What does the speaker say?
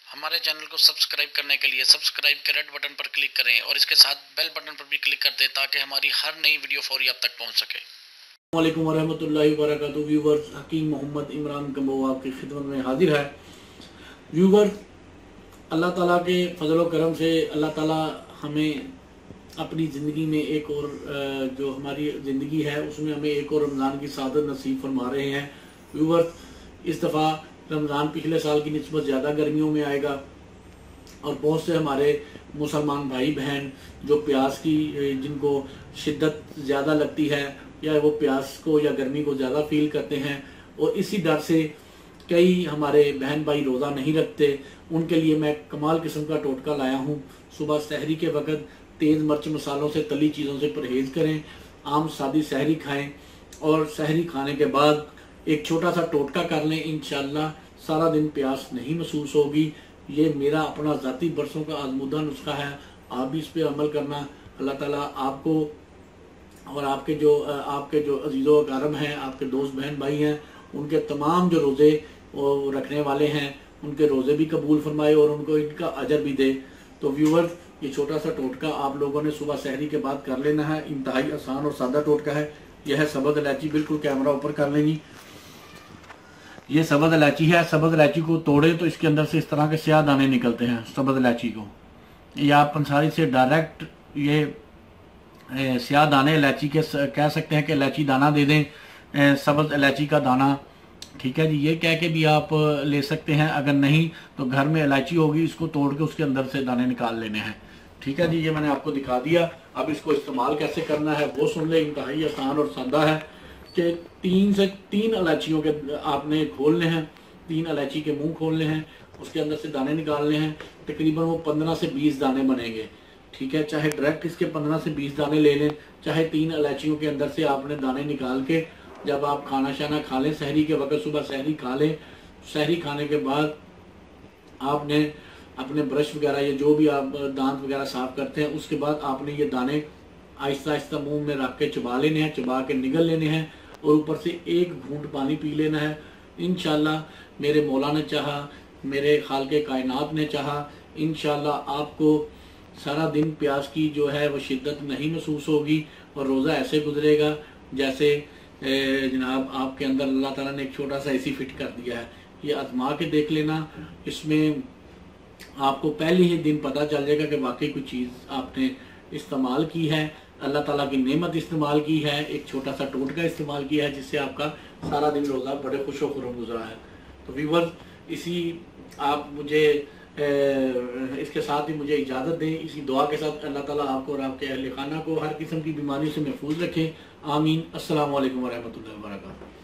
हमारे चैनल को सब्सक्राइब करने के लिए सब्सक्राइब के रेड बटन पर क्लिक करें और इसके साथ बेल बटन पर भी क्लिक कर दें ताकि हमारी हर नई वीडियो फौरी आप तक पहुंच सके। अस्सलाम वालेकुम वरहमतुल्लाहि वबरकातुहू। व्यूवर्स, हकीम मोहम्मद इमरान कम्बो आपकी खिदमत में हाजिर है। व्यूवर्स, अल्लाह ताला के फजल व करम से अल्लाह ताला हमें अपनी ज़िंदगी में एक और जो हमारी ज़िंदगी है उसमें हमें एक और रमज़ान की सादत नसीब फरमा रहे हैं। व्यूवर्स, इस दफ़ा रमज़ान पिछले साल की निस्बत ज़्यादा गर्मियों में आएगा और बहुत से हमारे मुसलमान भाई बहन जो प्यास की जिनको शिद्दत ज़्यादा लगती है या वो प्यास को या गर्मी को ज़्यादा फील करते हैं और इसी डर से कई हमारे बहन भाई रोज़ा नहीं रखते, उनके लिए मैं कमाल किस्म का टोटका लाया हूँ। सुबह सहरी के वक़्त तेज़ मिर्च मसालों से तली चीज़ों से परहेज़ करें, आम सादी सहरी खाएं और सहरी खाने के बाद एक छोटा सा टोटका कर लें। इंशाअल्लाह सारा दिन प्यास नहीं महसूस होगी। ये मेरा अपना ज़ाती बरसों का आजमूदा नुस्खा है, आप भी इस पर अमल करना। अल्लाह ताला आपको और आपके जो अजीज़ो अकारम हैं, आपके दोस्त बहन भाई हैं, उनके तमाम जो रोज़े रखने वाले हैं उनके रोज़े भी कबूल फरमाए और उनको इनका अजर भी दे। तो व्यूवर्स, ये छोटा सा टोटका आप लोगों ने सुबह सहरी के बाद कर लेना है। इंतहाई आसान और सादा टोटका है। यह है सब्ज़ इलायची, बिल्कुल कैमरा ऊपर कर लेंगी। ये सब्ज़ इलायची है। सब्ज़ इलायची को तोड़े तो इसके अंदर से इस तरह के स्याह दाने निकलते हैं। सब्ज़ इलायची को ये आप पंसारी से डायरेक्ट ये स्याह दाने इलायची के कह सकते हैं कि इलायची दाना दे दें, सब्ज़ इलायची का दाना, ठीक है जी। ये कह के भी आप ले सकते हैं। अगर नहीं तो घर में इलायची होगी, इसको तोड़ के उसके अंदर से दाने निकाल लेने हैं, ठीक है जी। ये मैंने आपको दिखा दिया। अब इसको इस्तेमाल कैसे करना है वो सुन ले। इंतहाई आसान और सादा है कि 3 से 3 इलायचियों के आपने खोलने हैं, 3 इलायची के मुंह खोलने हैं, उसके अंदर से दाने निकालने हैं। तकरीबन वो 15 से 20 दाने बनेंगे, ठीक है। चाहे डायरेक्ट इसके 15 से 20 दाने ले लें, चाहे 3 इलायचियों के अंदर से आपने दाने निकाल के जब आप खाना शाना खा लें, सहरी के वक्त सुबह सहरी खा लें, सहरी खाने के बाद आपने अपने ब्रश वगैरह या जो भी आप दांत वगैरह साफ करते हैं उसके बाद आपने ये दाने आहिस्ता आहिस्ता मुंह में रख के चबा लेने हैं, चबा के निगल लेने हैं और ऊपर से एक घूंट पानी पी लेना है। इंशाल्लाह मेरे मौला ने चाहा, मेरे खालिक़े कायनात ने चाहा, इंशाल्लाह आपको सारा दिन प्यास की जो है वो शिद्दत नहीं महसूस होगी और रोज़ा ऐसे गुजरेगा जैसे जनाब आपके अंदर अल्लाह ताला ने एक छोटा सा एसी फिट कर दिया है। ये आजमा के देख लेना, इसमें आपको पहले ही दिन पता चल जाएगा कि वाकई कोई चीज़ आपने इस्तेमाल की है, अल्लाह ताला की नेमत इस्तेमाल की है, एक छोटा सा टोटका इस्तेमाल किया है जिससे आपका सारा दिन रोज़ा बड़े खुश व खुर्रम गुजरा है। तो व्यूअर्स, इसी आप मुझे इसके साथ ही मुझे इजाज़त दें। इसी दुआ के साथ अल्लाह ताला आपको और आपके अहले खाना को हर किस्म की बीमारी से महफूज रखें। आमीन। अस्सलाम वालेकुम वरहमतुल्लाहि वबरकातुहू।